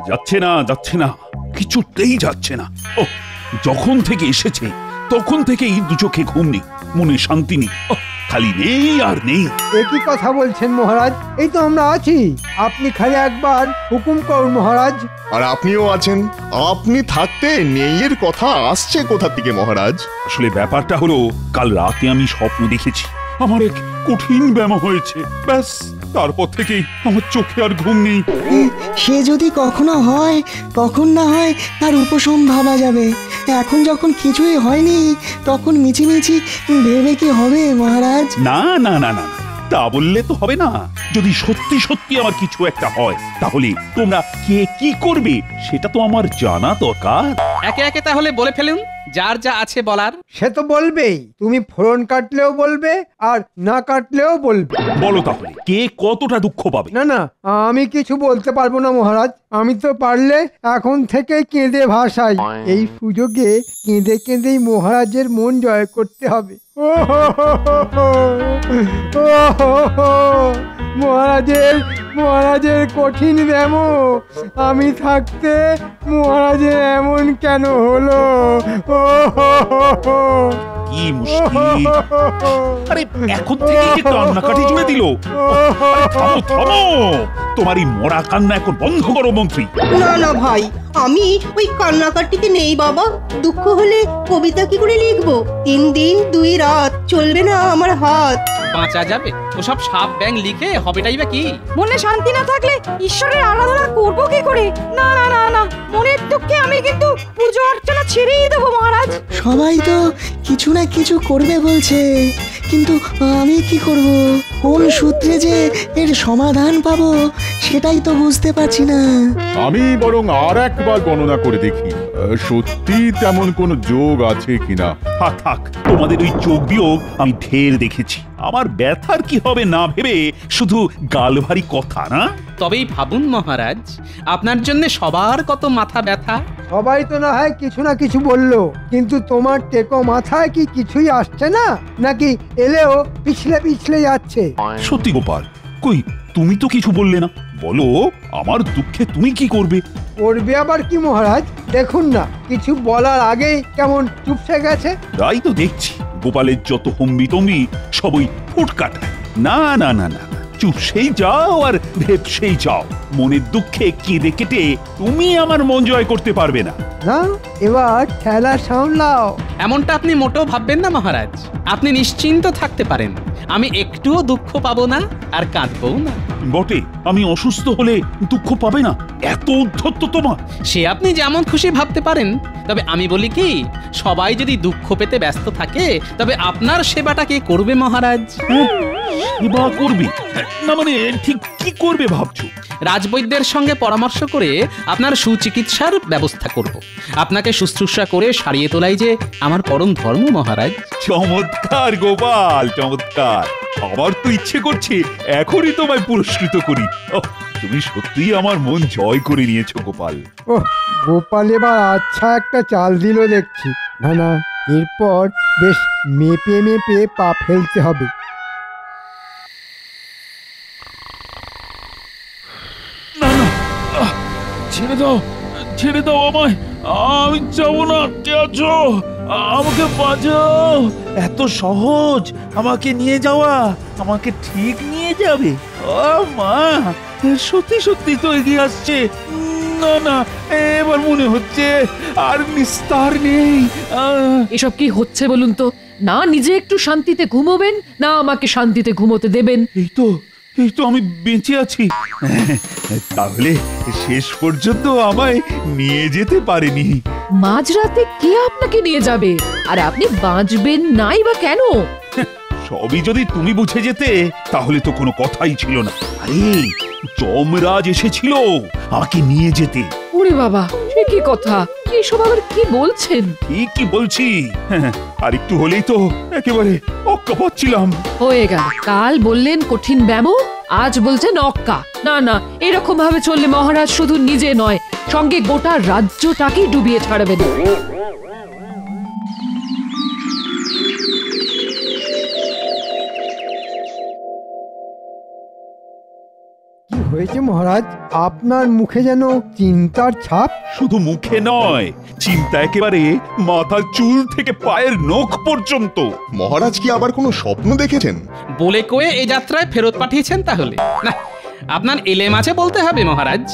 যাচ্ছে না, যাচ্ছে না, কিছুতেই যাচ্ছে না। ও, যখন থেকে এসেছে তখন থেকেই দু চোখে ঘুম নেই, মনে শান্তি নেই, খালি নেই আর নেই। একই কথা বলছেন মহারাজ, এই তো আমরা আছি, আপনি খালি একবার হুকুম করুন মহারাজ। আর আপনিও আছেন, আপনি থাকতে নেইয়ের কথা আসছে কোথা থেকে মহারাজ? আসলে ব্যাপারটা হলো, কাল রাতে আমি স্বপ্ন দেখেছি আমার এক কঠিন ব্যামো হয়েছে, ব্যাস তারপর থেকেই আমার চোখে আর ঘুম নেই। সে যদি কখনো হয়, কখন না হয় তার উপশম ভাবা যাবে। এখন যখন কিছুই হয়নি, তখন মিছিমিছি ভেবে কি হবে মহারাজ? না না না না, তা বললে তো হবে না। যদি সত্যি সত্যি আমার কিছু একটা হয়, তাহলে তোমরা কে কি করবে সেটা তো আমার জানা দরকার। একে একে তাহলে বলে ফেলুন যার যা আছে বলার। সে তো বলবেই, তুমি ফোড়ন কাটলেও বলবে আর না কাটলেও বলবে। বলো তাহলে, কে কতটা দুঃখ পাবে? না না, আমি কিছু বলতে পারবো না মহারাজ, আমি তো পারলে এখন থেকে কেঁদে ভাসাই। এই সুযোগে কেঁদে কেঁদেই মহারাজের মন জয় করতে হবে। ও হো হো হো হো, ও হো হো, মহারাজের কঠিন ব্যামো, আমি থাকতে মহারাজের এমন কেন হলো? ও হো হো হো, কি মুশকিল! আরে এখন থেকে যে কান্নাকাটি জুড়ে দিল। আরে থামো থামো, তোমার এই মরা কান্না এখন বন্ধ করো মন্ত্রী। না না ভাই, আমি ওই কান্নাকাটিতে নেই বাবা। দুঃখ হলে কবিতা কি করে লিখবো? 3 দিন 2 রাত চলবে না আমার হাত। বাঁচা যাবে ওসব সাপ ব্যাং লিখে, হবেটাই বা কি? মনে শান্তি না থাকলে ঈশ্বরের আরাধনা করবো কি করে? না না না না, মনের দুঃখে আমি কিন্তু পুজো অর্চনা ছেড়েই দেবো মহারাজ। সবাই তো কিছু না কিছু করবে বলছে, কিন্তু আমি কি করব? কোন সূত্রে যে এর সমাধান পাবো সেটাই তো বুঝতে পারছি না। আমি বরং আর একবার গণনা করে দেখি সত্যি তেমন কোনো যোগ আছে কিনা। থাক থাক, তোমাদের ওই যোগ বিয়োগ আমি ঢের দেখেছি। আমার ব্যথার কি হবে না ভেবে শুধু গাল ভারী কথা না। তবেই ভাবুন মহারাজ, আপনার জন্য সবার কত মাথা ব্যথা। সবাই তো না হয় কিছু না কিছু বললো, কিন্তু তোমার টেকো মাথায় কি কিছুই আসছে না, নাকি এলেও পিছলে পিছলে যাচ্ছে? সত্যি গোপাল, কই তুমি তো কিছু বললে না, বলো আমার দুঃখে তুমি কি করবে? করবে আবার কি মহারাজ? দেখুন না, কিছু বলার আগেই কেমন চুপসে গেছে। তাই তো দেখছি, গোপালের যত হম্বি তম্বি সবই ফুট কাটায়। না না না না, চুপসেই যাও আর ভেপসেই যাও। মনের দুঃখে কেঁদে কেটে তুমি আমার মন জয় করতে পারবে না। না, এবার খেলা সামলাও। এমনটা আপনি মোটেও ভাববেন না মহারাজ, আপনি নিশ্চিন্ত থাকতে পারেন। আমি একটুও দুঃখ পাবো না আর কাঁদবও না। বটে, আমি অসুস্থ হলে দুঃখ পাবে না, এত উদ্ধত্ত তোমার। সে আপনি যেমন খুশি ভাবতে পারেন, তবে আমি বলি কি, সবাই যদি দুঃখ পেতে ব্যস্ত থাকে, তবে আপনার সেবাটা কে করবে মহারাজ? সেবা করবে না মানে ঠিক কি করবে ভাবছো? রাজবৈদ্যের সঙ্গে পরামর্শ করে আপনার সুচিকিৎসার ব্যবস্থা করব। আপনাকে শুশ্রূষা করে সারিয়ে তোলাই যে আমার পরম ধর্ম মহারাজ। চমৎকার গোপাল, চমৎকার। আমার তো ইচ্ছে করছে এখনই তোমায় পুরস্কৃত করি। তুমি সত্যিই আমার মন জয় করে নিয়েছো গোপাল। ওহ, গোপাল এবার আচ্ছা একটা চাল দিল দেখছি। না না, এরপর বেশ মেপে মেপে পা ফেলতে হবে। না না, ছেড়ে দাও, ছেড়ে দাও আমায়, আমি যাবো না। কে আছো? আমাকে বাঁচাও। এত সহজ আমাকে নিয়ে যাওয়া? আমাকে ঠিক নিয়ে যাবে? ও মা, সত্যি সত্যি তো এগিয়ে আসছে। না না, এবার মনে হচ্ছে আর নিস্তার নেই। এসব কি হচ্ছে বলুন তো? না নিজে একটু শান্তিতে ঘুমোবেন, না আমাকে শান্তিতে ঘুমোতে দেবেন। এই তো আমি বেঁচে আছি। তাহলে শেষ পর্যন্ত আমায় নিয়ে যেতে পারেনি। মাঝরাতে কে আপনাকে নিয়ে যাবে? আর আপনি বাঁচবেন নাই বা কেন? সবই যদি তুমি বুঝে যেতে তাহলে তো কোনো কথাই ছিল না। আরে যমরাজ এসেছিল আমাকে নিয়ে যেতে। ওরে বাবা, সে কি কথা? এসব আবার কি বলছেন? ঠিক কি বলছি, আর একটু হলেই তো একেবারে অক্কা পাচ্ছিলাম। হয়ে গেল, কাল বললেন কঠিন ব্যামো, আজ বলছেন অক্কা। না না, এরকম ভাবে চললে মহারাজ শুধু নিজে নয়, সঙ্গে গোটা রাজ্যটাকেই ডুবিয়ে ছাড়বেন। কি হয়েছে মহারাজ? আপনার মুখে যেন চিন্তার ছাপ। শুধু মুখে নয়, চিন্তা একেবারে মাথার চুল থেকে পায়ের নখ পর্যন্ত। মহারাজ কি আবার কোনো স্বপ্ন দেখেছেন? বলে কয়ে এই যাত্রায় ফেরত পাঠিয়েছেন তাহলে? না, আপনার এলেম আছে বলতে হবে মহারাজ।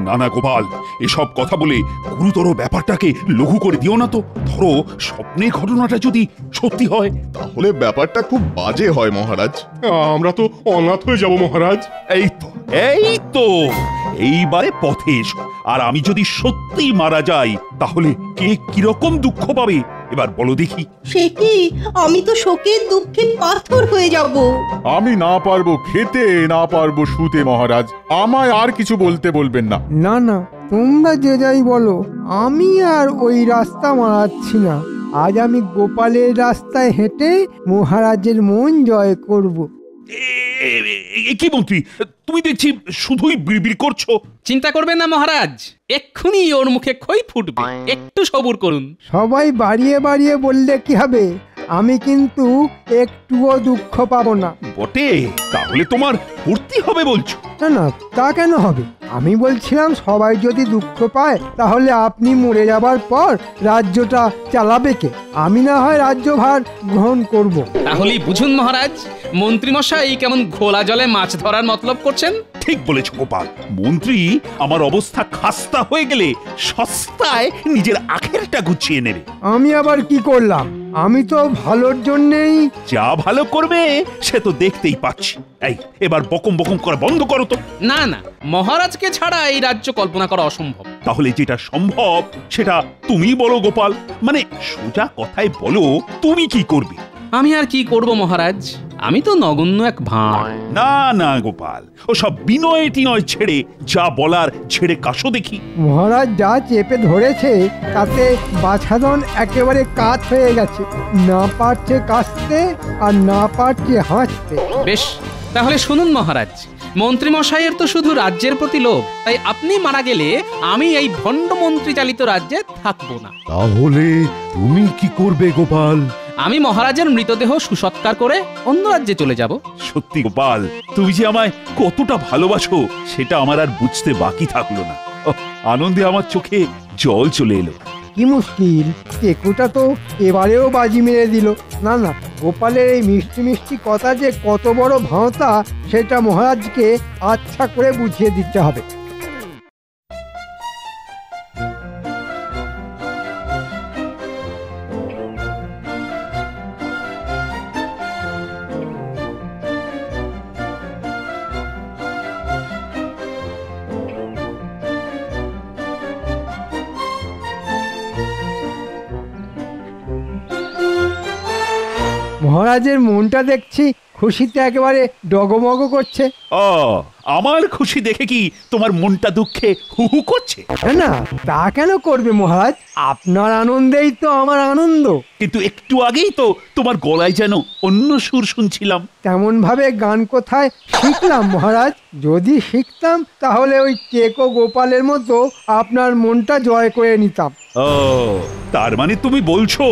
না না গোপাল, এসব কথা বলে গুরুতর ব্যাপারটাকে লঘু করে দিও না তো। ধরো স্বপ্নের ঘটনাটা যদি সত্যি হয়, তাহলে ব্যাপারটা খুব বাজে হয় মহারাজ। আমরা তো অনাথ হয়ে যাব মহারাজ। এই তো এইবারে পথে এসো। আর আমি যদি সত্যি মারা যাই তাহলে কে কিরকম দুঃখ পাবে এবার বলো দেখি। সে কি, আমি তো শোকের দুঃখে পাথর হয়ে যাব। আমি না পারবো খেতে, না পারবো শুতে মহারাজ। আমায় আর কিছু বলতে বলবেন না। না না, তোমরা যে যাই বলো, আমি আর ওই রাস্তা মারাচ্ছি না। আজ আমি গোপালের রাস্তায় হেঁটে মহারাজের মন জয় করব। কি মন্ত্রী, তুমি দেখছি শুধুই বিড়বিড় করছো। চিন্তা করবেন না মহারাজ, এক্ষুনি ওর মুখে খই ফুটবে, একটু সবুর করুন। সবাই বাড়িয়ে বাড়িয়ে বললে কি হবে? আমি কিন্তু একটুও দুঃখ পাবো না। বটে, তাহলে তোমার ফুর্তি হবে বলছো? না না, তা কেন হবে? আমি বলছিলাম সবাই যদি দুঃখ পায় তাহলে আপনি মরে যাবার পর রাজ্যটা চালাবে কে? আমি না হয় রাজ্যভার গ্রহণ করব। তাহলেই বুঝুন মহারাজ, মন্ত্রীমশাই কেমন ঘোলা জলে মাছ ধরার মতলব করছেন। ঠিক বলেছ গোপাল। মন্ত্রী আমার অবস্থা খাস্তা হয়ে গেলে সস্তায় নিজের আখেরটা গুছিয়ে নেবে। আমি আবার কি করলাম? আমি তো ভালোর জন্যেই। যা ভালো করবে সে তো দেখতেই পাচ্ছি। এই এবার বকম বকম করা বন্ধ করো তো। না না, মহারাজকে ছাড়া এই রাজ্য কল্পনা করা অসম্ভব। তাহলে যেটা সম্ভব সেটা তুমি বলো গোপাল। মানে সোজা কথায় বলো, তুমি কি করবে? আমি আর কি করব মহারাজ, আমি তো নগণ্য এক ভাঁড়। না না গোপাল, ও সব বিনয় টিনয় ছেড়ে যা বলার ছেড়ে কাশো দেখি। মহারাজ যা চেপে ধরেছে তাতে বাছাধন একেবারে কাত হয়ে গেছে। না পারছে কাশতে আর না পারছে হাসতে। বেশ, তাহলে শুনুন মহারাজ, মন্ত্রীমশাইয়ের তো শুধু রাজ্যের প্রতি লোভ, তাই আপনি মারা গেলে আমি এই ভণ্ড মন্ত্রী চালিত রাজ্যে থাকবো না। তাহলে তুমি কি করবে গোপাল? আমি মহারাজের মৃতদেহ সুসৎকার করে অন্য রাজ্যে চলে যাব। সত্যি গোপাল, তুমি যে আমায় কতটা ভালোবাসো সেটা আমার আর বুঝতে বাকি থাকলো না। আনন্দে আমার চোখে জল চলে এলো। কি মুশকিল, টেকুটা তো এবারেও বাজি মেরে দিল। না না, গোপালের এই মিষ্টি মিষ্টি কথা যে কত বড় ভাঁওতা সেটা মহারাজকে আচ্ছা করে বুঝিয়ে দিতে হবে। মহারাজের মনটা দেখছি খুশিতে একেবারে ডগমগ করছে। আমার খুশি দেখে কি তোমার মনটা দুঃখে হু হু করছে? না, তা কেন করবে মহারাজ? আপনার আনন্দেই তো আমার আনন্দ। কিন্তু একটু আগেই তো তোমার গলায় যেন অন্য সুর শুনছিলাম। তেমন ভাবে গান কোথায় শিখলাম মহারাজ? যদি শিখতাম তাহলে ওই টেকো গোপালের মতো আপনার মনটা জয় করে নিতাম। তার মানে তুমি বলছো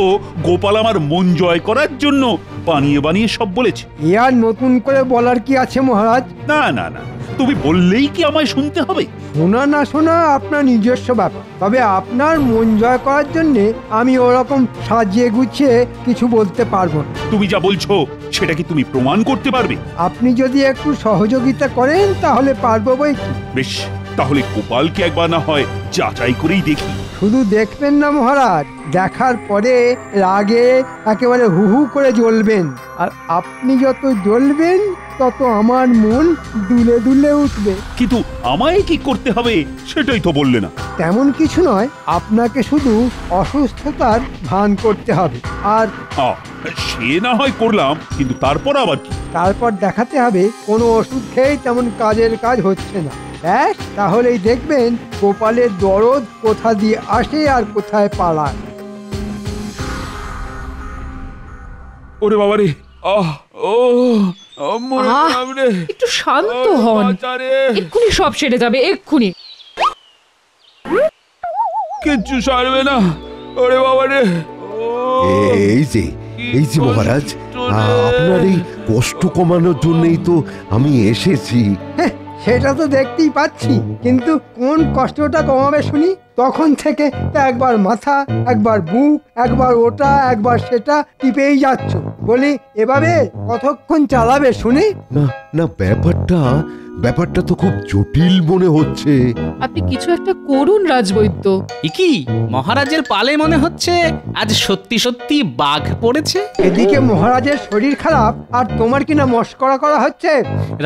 গোপাল আমার মন জয় করার জন্য বানিয়ে বানিয়ে সব বলেছে? এ আর নতুন করে বলার কি আছে মহারাজ? না না না, তুমি বললেই কি আমায় শুনতে হবে? শোনা না শোনা আপনার নিজস্ব ব্যাপার। তবে আপনার মন জয় করার জন্য আমি ওরকম সাজিয়ে গুছিয়ে কিছু বলতে পারবো না। তুমি যা বলছো সেটা কি তুমি প্রমাণ করতে পারবে? আপনি যদি একটু সহযোগিতা করেন তাহলে পারবো বই কি। বেশ, তাহলে গোপালকে একবার না হয় যাচাই করেই দেখি। শুধু দেখবেন না মহারাজ, দেখার পরে রাগে একেবারে হু হু করে জ্বলবেন। আর আপনি যত জ্বলবেন তত আমার মন দুলে দুলে উঠবে। কিন্তু আমায় কি করতে হবে সেটাই তো বললে না। তেমন কিছু নয়, আপনাকে শুধু অসুস্থতার ভান করতে হবে। আর সে না হয় করলাম, কিন্তু তারপর আবার কি? তারপর দেখাতে হবে কোনো ওষুধ খেয়েই তেমন কাজের কাজ হচ্ছে না। ব্যাস, তাহলেই দেখবেন গোপালের দরদ কোথা দিয়ে আসে আর কোথায় পালায়। ওরে বাবা রে, একটু শান্ত হন, এক্ষুনি সব সেরে যাবে, এক্ষুনি। কিচ্ছু সারবে না। ওরে বাবা রে। এই যে মহারাজ, আপনার এই কষ্ট কমানোর জন্যই তো আমি এসেছি। সেটা তো দেখতেই পাচ্ছি, কিন্তু কোন কষ্টটা কমাবে শুনি? তখন থেকে একবার মাথা, একবার বুক, একবার ওটা, একবার সেটা টিপেই যাচ্ছ। বলি এভাবে কতক্ষণ চালাবে শুনি? না না, ব্যাপারটা তো খুব জটিল মনে হচ্ছে। আপনি কিছু একটা করুন রাজবৈদ্য। কি মহারাজের পালে মনে হচ্ছে আজ সত্যি সত্যি বাঘ পড়েছে। এদিকে মহারাজের শরীর খারাপ আর তোমার কিনা মস্করা করা হচ্ছে।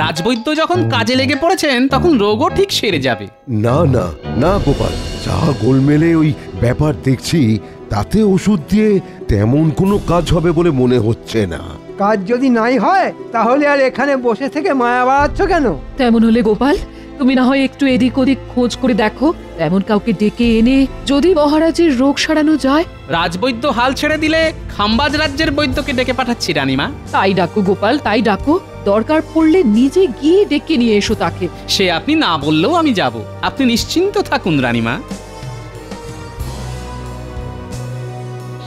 রাজবৈদ্য যখন কাজে লেগে পড়েছেন তখন রোগও ঠিক সেরে যাবে। না না না গোপাল, যা গোলমেলে ওই ব্যাপার দেখছি তাতে ওষুধ দিয়ে তেমন কোনো কাজ হবে বলে মনে হচ্ছে না। কাজ যদি নাই হয় তাহলে আর এখানে বসে থেকে মায়া বাড়াচ্ছ কেন? তেমন হলে গোপাল, তুমি না হয় একটু এদিক ওদিক খোঁজ করে দেখো, তেমন কাউকে ডেকে এনে যদি মহারাজের রোগ সারানো যায়। রাজবৈদ্য হাল ছেড়ে দিলে খাম্বাজ রাজ্যের বৈদ্যকে ডেকে পাঠাচ্ছি রানীমা। তাই ডাকো গোপাল, তাই ডাকো। দরকার পড়লে নিজে গিয়ে ডেকে নিয়ে এসো তাকে। সে আপনি না বললেও আমি যাব, আপনি নিশ্চিন্ত থাকুন রানীমা।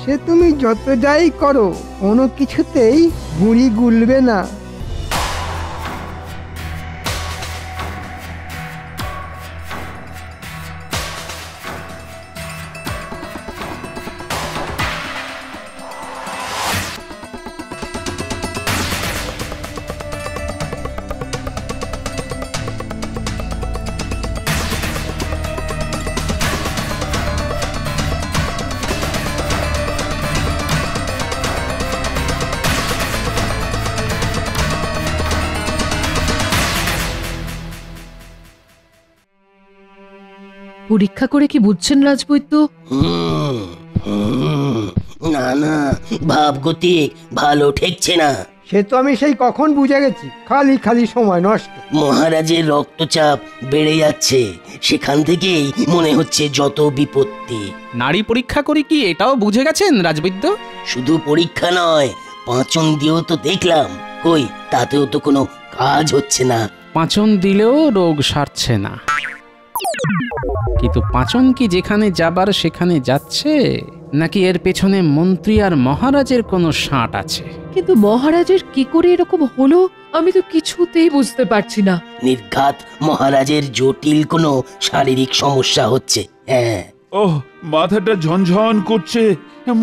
সে তুমি যত যাই করো, কোনো কিছুতেই গুঁড়ি গুলবে না। পরীক্ষা করে কি বুঝছেন রাজবৈদ্য? না না, ভাবগতিক ভালো ঠেকছে না। সে তো আমি সেই কখন বুঝে গেছি, খালি খালি সময় নষ্ট। মহারাজের রক্তচাপ বেড়ে যাচ্ছে, সেখান থেকেই মনে হচ্ছে যত বিপত্তি। নারী পরীক্ষা করি কি এটাও বুঝে গেছেন রাজবৈদ্য? শুধু পরীক্ষা নয়, পাঁচন দিয়েও তো দেখলাম, কই তাতেও তো কোনো কাজ হচ্ছে না। পাঁচন দিলেও রোগ সারছে না, কিন্তু পাঁচন কি যেখানে যাবার সেখানে যাচ্ছে, নাকি এর পেছনে মন্ত্রী আর মহারাজের কোনো সাঁট আছে? কিন্তু মহারাজের কি করে এরকম হলো আমি তো কিছুতেই বুঝতে পারছি না। নির্ঘাত মহারাজের জটিল কোনো শারীরিক সমস্যা হচ্ছে। হ্যাঁ, ওহ, মাথাটা ঝনঝন করছে,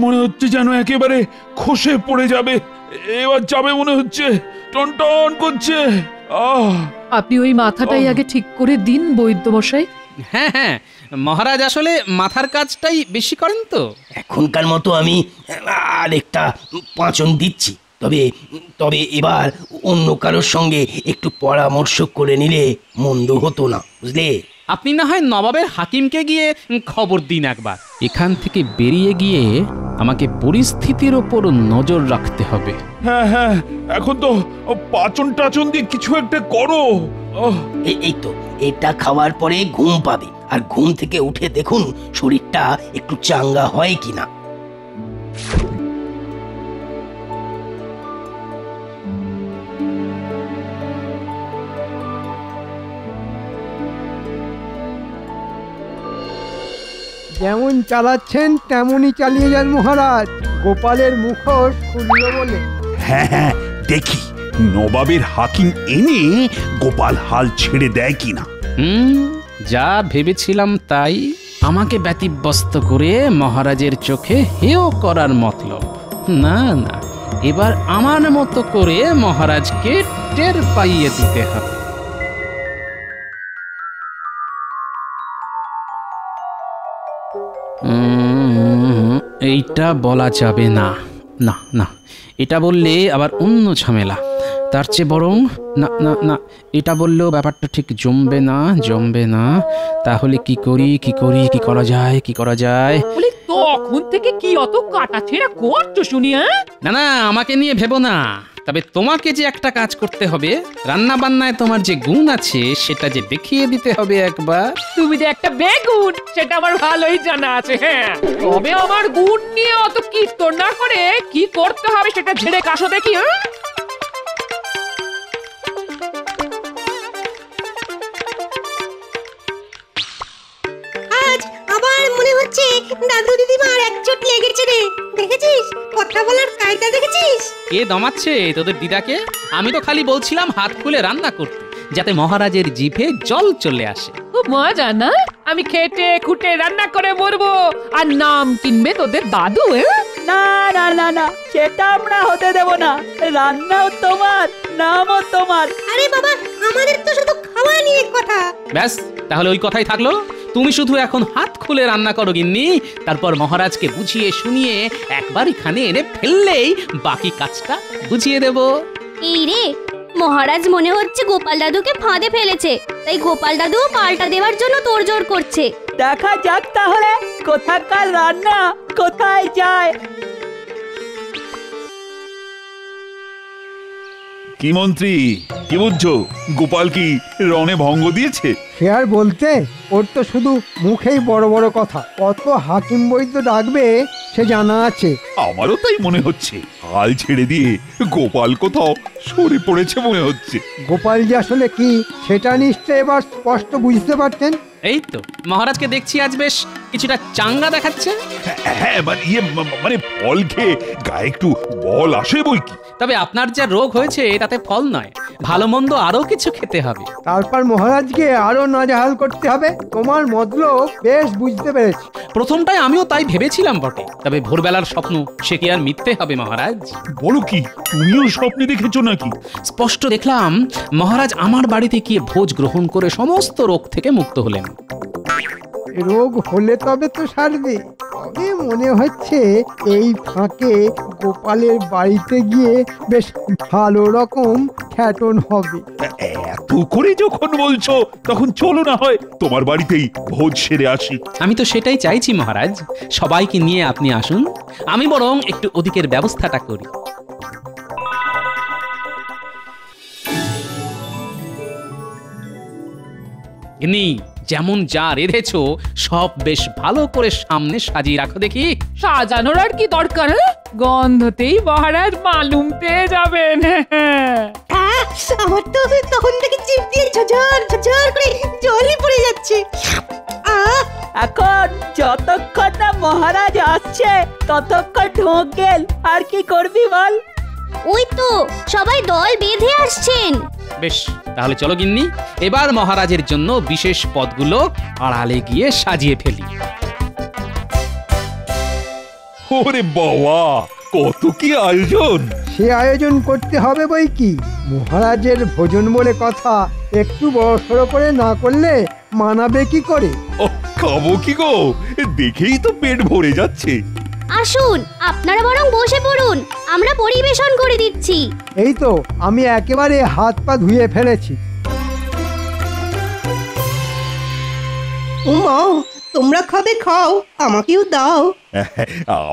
মনে হচ্ছে যেন একেবারে খসে পড়ে যাবে। এবার যাবে মনে হচ্ছে, টনটন করছে। আপনি ওই মাথাটাই আগে ঠিক করে দিন বৈদ্য মশাই। হ্যাঁ হ্যাঁ, মহারাজ আসলে মাথার কাজটাই বেশি করেন তো। এখনকার মতো আমি আরেকটা পাঁচন দিচ্ছি, তবে এবার অন্য কারোর সঙ্গে একটু পরামর্শ করে নিলে মন্দ হতো না, বুঝলে? আপনি না হয় নবাবের হাকিমকে গিয়ে খবর দিন একবার। এখান থেকে বেরিয়ে গিয়ে আমাকে পরিস্থিতির ওপর নজর রাখতে হবে। হ্যাঁ হ্যাঁ, এখন তো পাচন টাচন দিয়ে কিছু একটা করো। এই তো, এটা খাওয়ার পরে ঘুম পাবে, আর ঘুম থেকে উঠে দেখুন শরীরটা একটু চাঙ্গা হয় কিনা। যেমন চালাচ্ছেন তেমনই চালিয়ে যান মহারাজ। গোপালের মুখোশ খুলল বলে। হ্যাঁ হ্যাঁ, দেখি নবাবের হাকিম এনে গোপাল হাল ছেড়ে দেয় কিনা। যা ভেবেছিলাম তাই। আমাকে ব্যতিব্যস্ত করে মহারাজের চোখে হেয় করার মতলব না। না, এবার আমার মতো করে মহারাজকে টের পাইয়ে দিতে হবে। এইটা বলা যাবে না, না না, এটা বললে আবার অন্য ঝামেলা। তার চেয়ে বরং না না না, এটা বললেও ব্যাপারটা ঠিক জমবে না। তাহলে কি করা যায়? তখন থেকে কি অত কাটাছেড়া করছো শুনি? না না, আমাকে নিয়ে ভেবো না। তবে তোমাকে যে একটা কাজ করতে হবে, রান্না বান্নায় তোমার যে গুণ আছে সেটা যে দেখিয়ে দিতে হবে একবার। তুমি যে একটা বেগুন সেটা আমার ভালোই জানা আছে। হ্যাঁ, তবে আমার গুণ নিয়ে অত কীর্তন না করে কি করতে হবে সেটা ঝেড়ে কাশো দেখি। আজ আবার মনে হচ্ছে দাদু দিদিমার একচোট লেগেছে রে। দেখেছিস কথা বলার কায়দা দেখেছিস? কে দমাচ্ছে তোদের দিদাকে? আমি তো খালি বলছিলাম হাত খুলে রান্না করতে। যাতে মহারাজের জিভে জল চলে আসে। খুব মজা না? আমি খেটে খুঁটে রান্না করে মরবো আর নাম কিনবে তোদের দাদু। না না না না, সেটা আমরা হতে দেব না। রান্নাও তোমার, নামও তোমার। আরে বাবা, আমাদের তো শুধু খাওয়া নিয়ে কথা। ব্যাস, তাহলে ওই কথাই থাকলো। তুমি শুধু এখন হাত খুলে রান্না করো গিন্নি, তারপর মহারাজকে বুঝিয়ে শুনিয়ে একবার এখানে এনে ফেললেই বাকি কাজটা বুঝিয়ে দেব। এই রে, মহারাজ মনে হচ্ছে গোপাল দাদুকে ফাঁদে ফেলেছে, তাই গোপাল দাদু পাল্টা দেওয়ার জন্য তোড়জোড় করছে। দেখা যাক তাহলে কোথাকার রান্না কোথায় যায়। কি মন্ত্রী, কি বুঝছো? গোপাল কি রণে ভঙ্গ দিয়েছে? সে আর বলতে, ওর তো শুধু মুখেই বড় বড় কথা। কত হাকিম বৈদ্য ডাকবে সে জানা আছে। আমারও তাই মনে হচ্ছে। হাল ছেড়ে দিয়ে গোপাল কোথাও সরে পড়েছে মনে হচ্ছে। গোপাল যে আসলে কি সেটা নিশ্চয় এবার স্পষ্ট বুঝতে পারতেন। এই তো মহারাজকে দেখছি আজ বেশ কিছুটা চাঙ্গা দেখাচ্ছে। হ্যাঁ, মানে ফল খেয়ে গায়ে একটু বল আসে বই কি। তবে আপনার যা রোগ হয়েছে তাতে ফল নয়, ভালো মন্দ আরো কিছু খেতে হবে। তারপর মহারাজকে আরো নাজেহাল করতে হবে। তোমার মতলব বেশ বুঝতে পেরেছি। প্রথমটায় আমিও তাই ভেবেছিলাম বটে, তবে ভোরবেলার স্বপ্ন সে কি আর মিথ্যে হবে মহারাজ? বলো কি, তুমিও স্বপ্নে দেখেছো নাকি? স্পষ্ট দেখলাম মহারাজ আমার বাড়িতে গিয়ে ভোজ গ্রহণ করে সমস্ত রোগ থেকে মুক্ত হলেন। রোগ হলে তবে তো সারবে। তবে মনে হচ্ছে এই ফাঁকে গোপালের বাড়িতে গিয়ে বেশ ভালো রকম খ্যাটন হবে। এত করে যখন বলছো তখন চলো না হয় তোমার বাড়িতেই ভোজ সেরে আসি। আমি তো সেটাই চাইছি মহারাজ, সবাইকে নিয়ে আপনি আসুন, আমি বরং একটু ওদিকের ব্যবস্থাটা করি। যেমন যা রেঁধেছো সব বেশ ভালো করে সামনে সাজিয়ে রাখো দেখি। সাজানোর আর কি দরকার? গন্ধতেই মহারাজ মালুম পেয়ে যাবেন। আমার তো তখন থেকে জিভ দিয়ে ঝরঝর ঝরঝর করে জলই পড়ে যাচ্ছে। এখন যতক্ষণ না মহারাজ আসছে ততক্ষণ ঢোক গেল। আর কি করবি বল? ওই তো সবাই দল বেঁধে আসছেন। বেশ, তাহলে চলো গিন্নি, এবার মহারাজের জন্য বিশেষ পদগুলো আড়ালে গিয়ে সাজিয়ে ফেলি। ওরে বাবা, কত কি আয়োজন! সে আয়োজন করতে হবে বই কি। মহারাজের ভোজন বলে কথা, একটু বড়সড় করে না করলে মানাবে কি করে? খাবো কি গো, দেখেই তো পেট ভরে যাচ্ছে। আসুন, আপনারা বরং বসে পড়ুন, আমরা পরিবেশন করে দিচ্ছি। এই তো আমি একেবারে হাত পা ধুয়ে ফেলেছি। উমা, তোমরা খাবে খাও, আমাকেও দাও।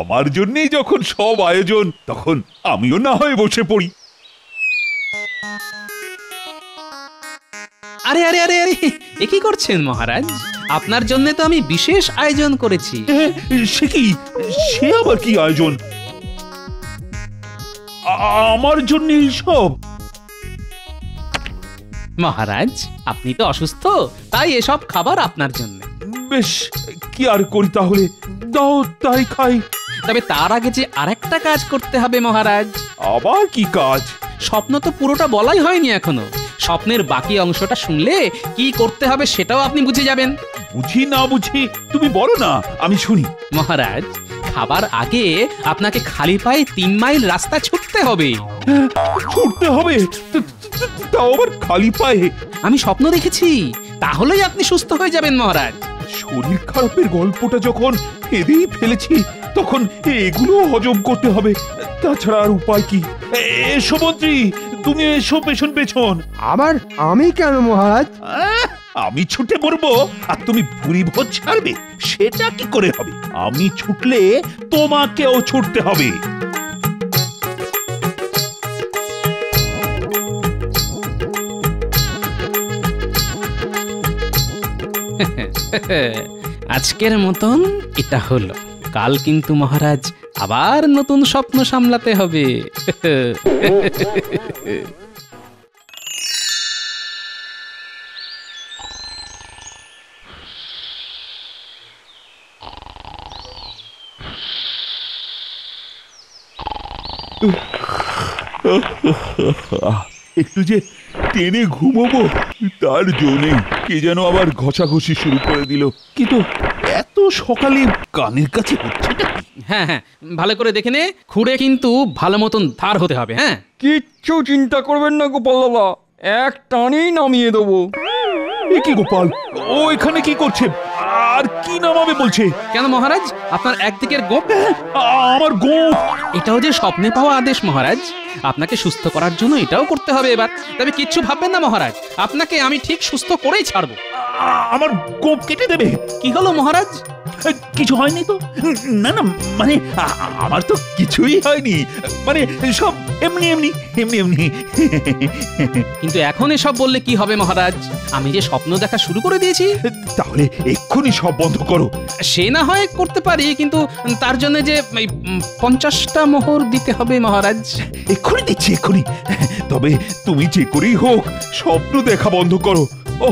আমার জন্যই যখন সব আয়োজন, তখন আমিও না হয় বসে পড়ি। আরে আরে আরে আরে, এ কি করছেন মহারাজ? আপনার জন্য তো আমি বিশেষ আয়োজন করেছি। সে কি? সে আবার কি আয়োজন? আমার জন্য সব? মহারাজ, আপনি তো অসুস্থ, তাই এসব খাবার আপনার জন্য। বেশ, কি আর করি তাহলে, দাও তাই খাই। তবে তার আগে যে আরেকটা কাজ করতে হবে মহারাজ। আবার কি কাজ? স্বপ্ন তো পুরোটা বলাই হয়নি এখনো। স্বপ্নের বাকি অংশটা শুনলে কি করতে হবে সেটাও আপনি বুঝে যাবেন। বুঝি না বুঝি তুমি বলো না, আমি শুনি। মহারাজ, খাবার আগে আপনাকে খালি পায়ে 3 মাইল রাস্তা ছুটতে হবে। ছুটতে হবে? তাও আবার খালি পায়ে? আমি স্বপ্ন দেখেছি, তাহলেই আপনি সুস্থ হয়ে যাবেন মহারাজ। শরীর খারাপের গল্পটা যখন ফেদেই ফেলেছি, তখন এগুলো হজম করতে হবে, তাছাড়া আর উপায় কি? এসো মন্ত্রী, তুমি এসো পেছন পেছন। আবার আমি কেন মহারাজ? আমি ছুটে পড়বো আর তুমি ভুরি ভোজ ছাড়বে, সেটা কি করে হবে? আমি ছুটলে তোমাকেও ছুটতে হবে। আজকের মতন এটা হলো, কাল কিন্তু মহারাজ আবার নতুন স্বপ্ন সামলাতে হবে। একটু যে টেনে ঘুমোবো তার জন্যে কে যেন আবার ঘষাঘষি শুরু করে দিল। কিন্তু এত সকালে কানের কাছে হচ্ছেটা কি? হ্যাঁ হ্যাঁ, ভালো করে দেখে নে, খুঁড়ে কিন্তু ভালো মতন ধার হতে হবে। হ্যাঁ, কিচ্ছু চিন্তা করবেন না গোপাল দাদা, এক টানেই নামিয়ে দেবো। এ কি গোপাল, ও এখানে কি করছে? আর কি নামাবে বলছে? কেন মহারাজ, আপনার একদিকের গোপ? আমার গোপ? এটাও যে স্বপ্নে পাওয়া আদেশ মহারাজ, আপনাকে সুস্থ করার জন্য এটাও করতে হবে এবার। তবে কিচ্ছু ভাববেন না মহারাজ, আপনাকে আমি ঠিক সুস্থ করেই ছাড়বো। আমার গোপ কেটে দেবে? কি হলো মহারাজ? কিছু হয়নি তো? না না, মানে আমার তো কিছুই হয়নি, মানে সব এমনি এমনি এমনি এমনি। কিন্তু এখন এসব বললে কি হবে মহারাজ, আমি যে স্বপ্ন দেখা শুরু করে দিয়েছি। তাহলে এক্ষুনি সব বন্ধ করো। সে না হয় করতে পারি, কিন্তু তার জন্য যে 50টা মোহর দিতে হবে মহারাজ। এক্ষুনি দিচ্ছি, এক্ষুনি। তবে তুমি যে করেই হোক স্বপ্ন দেখা বন্ধ করো। ও,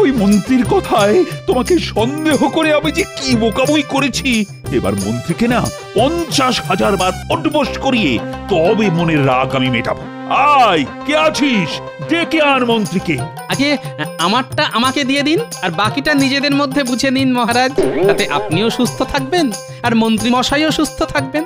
ওই মন্ত্রীর কথায় তোমাকে সন্দেহ করে আমি যে কি বোকাবই করেছি। এবার মন্ত্রীকে না 50,000 বার অড্ডবস করিয়ে তবে মনের রাগ আমি মেটাবো। আয়, কে আছিস? ডেকে আন মন্ত্রীকে। আগে আমারটা আমাকে দিয়ে দিন, আর বাকিটা নিজেদের মধ্যে বুঝে নিন মহারাজ। তাতে আপনিও সুস্থ থাকবেন আর মন্ত্রী মশাইও সুস্থ থাকবেন।